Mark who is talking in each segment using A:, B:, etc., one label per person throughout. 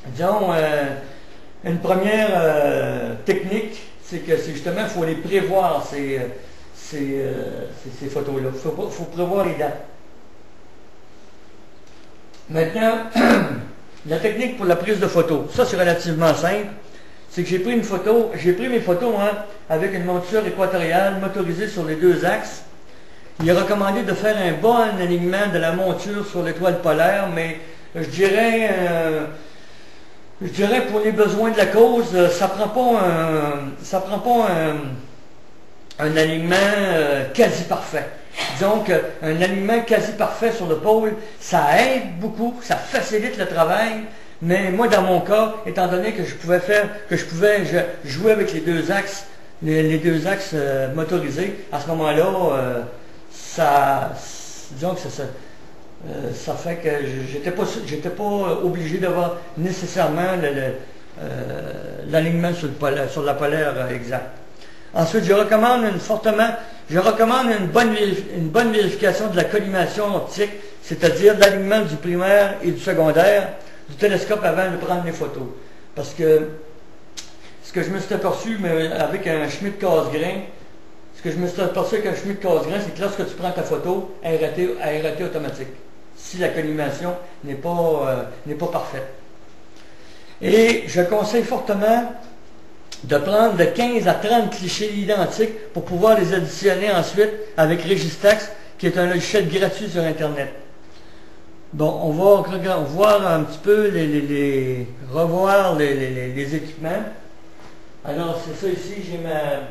A: Disons, une première technique, c'est que justement, il faut les prévoir, ces photos-là. Il faut prévoir les dates. Maintenant, la technique pour la prise de photo, ça c'est relativement simple. C'est que j'ai pris mes photos avec une monture équatoriale motorisée sur les deux axes. Il est recommandé de faire un bon alignement de la monture sur l'étoile polaire, mais je dirais pour les besoins de la cause, ça prend pas un alignement quasi parfait. Disons qu'un alignement quasi parfait sur le pôle, ça aide beaucoup, ça facilite le travail, mais moi dans mon cas, étant donné que je pouvais jouer avec les deux axes, motorisés, à ce moment-là, disons que ça fait que j'étais pas obligé d'avoir nécessairement l'alignement sur la polaire exact. Ensuite, je recommande une bonne vérification de la collimation optique, c'est-à-dire l'alignement du primaire et du secondaire du télescope avant de prendre les photos. Parce que ce que je me suis aperçu avec un Schmidt-Cassegrain, c'est que lorsque tu prends ta photo, elle est ratée automatique, si la collimation n'est pas parfaite. Et je conseille fortement de prendre de 15 à 30 clichés identiques pour pouvoir les additionner ensuite avec Registax, qui est un logiciel gratuit sur Internet. Bon, on va voir un petit peu revoir les équipements. Alors, c'est ça ici, j'ai ma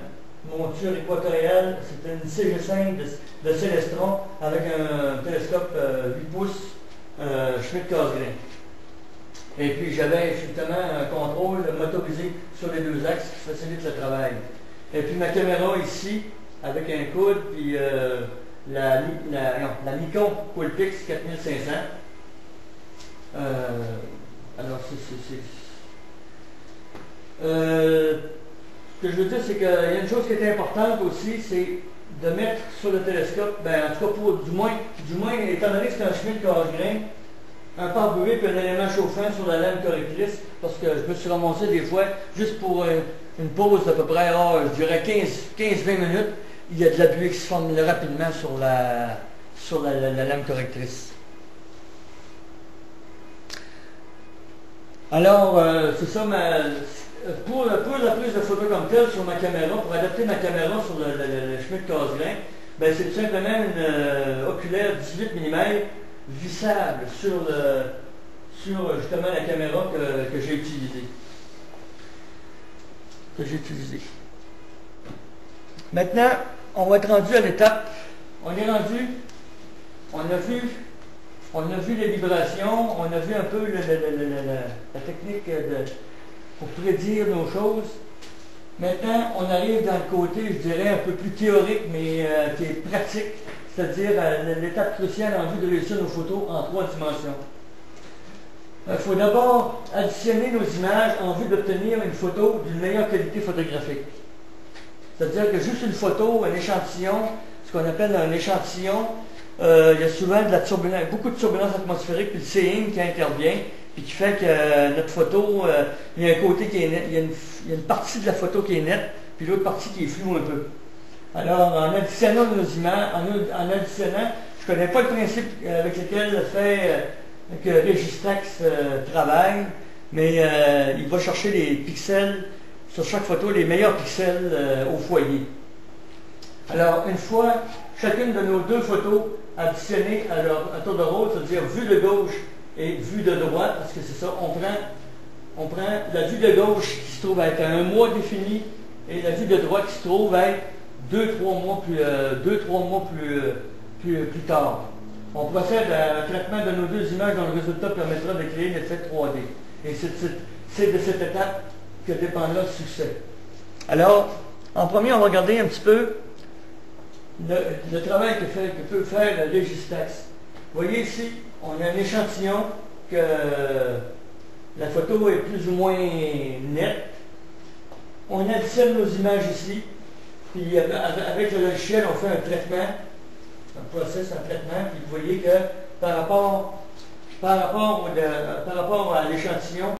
A: monture équatoriale, c'est une CG5 de Celestron avec un télescope 8 pouces Schmidt-Cassegrain. Et puis j'avais justement un contrôle motorisé sur les deux axes qui facilite le travail. Et puis ma caméra ici, avec un coude, puis la Nikon Coolpix 4500. Alors ce que je veux dire, c'est qu'il y a une chose qui est importante aussi, c'est de mettre sur le télescope, en tout cas du moins, étant donné que c'est un Schmidt-Cassegrain, un pare-bouée puis un élément chauffant sur la lame correctrice, parce que je me suis ramassé des fois, juste pour une pause d'à peu près, je dirais 15-20 minutes, il y a de la buée qui se forme rapidement sur la lame correctrice. Alors, c'est ça, pour la prise de photo comme telle sur ma caméra, pour adapter ma caméra sur le Schmidt-Cassegrain, c'est tout simplement une oculaire 18 mm vissable sur justement la caméra que j'ai utilisée. Maintenant, on va être rendu à l'étape. On a vu les vibrations, on a vu un peu la technique pour prédire nos choses. Maintenant, on arrive dans le côté, je dirais, un peu plus théorique, mais qui est pratique, c'est-à-dire l'étape cruciale en vue de réussir nos photos en 3 dimensions. Il faut d'abord additionner nos images en vue d'obtenir une photo d'une meilleure qualité photographique. C'est-à-dire que juste une photo, un échantillon, ce qu'on appelle un échantillon, il y a souvent beaucoup de turbulences atmosphériques, puis le seeing qui intervient, puis qui fait que notre photo, il y a un côté qui est net, il y a une partie de la photo qui est nette, puis l'autre partie qui est floue un peu. Alors, en additionnant nos images, je ne connais pas le principe avec lequel que Registax travaille, mais il va chercher les pixels, sur chaque photo, les meilleurs pixels au foyer. Alors, une fois chacune de nos 2 photos additionnées à tour de rôle, c'est-à-dire vue de gauche et vue de droite, parce que c'est ça, on prend la vue de gauche qui se trouve à être à un mois défini et la vue de droite qui se trouve à être 2-3 mois plus tard. On procède à un traitement de nos 2 images dont le résultat permettra de créer l'effet 3D. Et c'est de cette étape que dépendra le succès. Alors, en premier, on va regarder un petit peu le travail que peut faire Registax. Vous voyez ici, on a un échantillon que la photo est plus ou moins nette. On additionne nos images ici. Puis avec le logiciel, on fait un traitement, un traitement, puis vous voyez que par rapport à l'échantillon,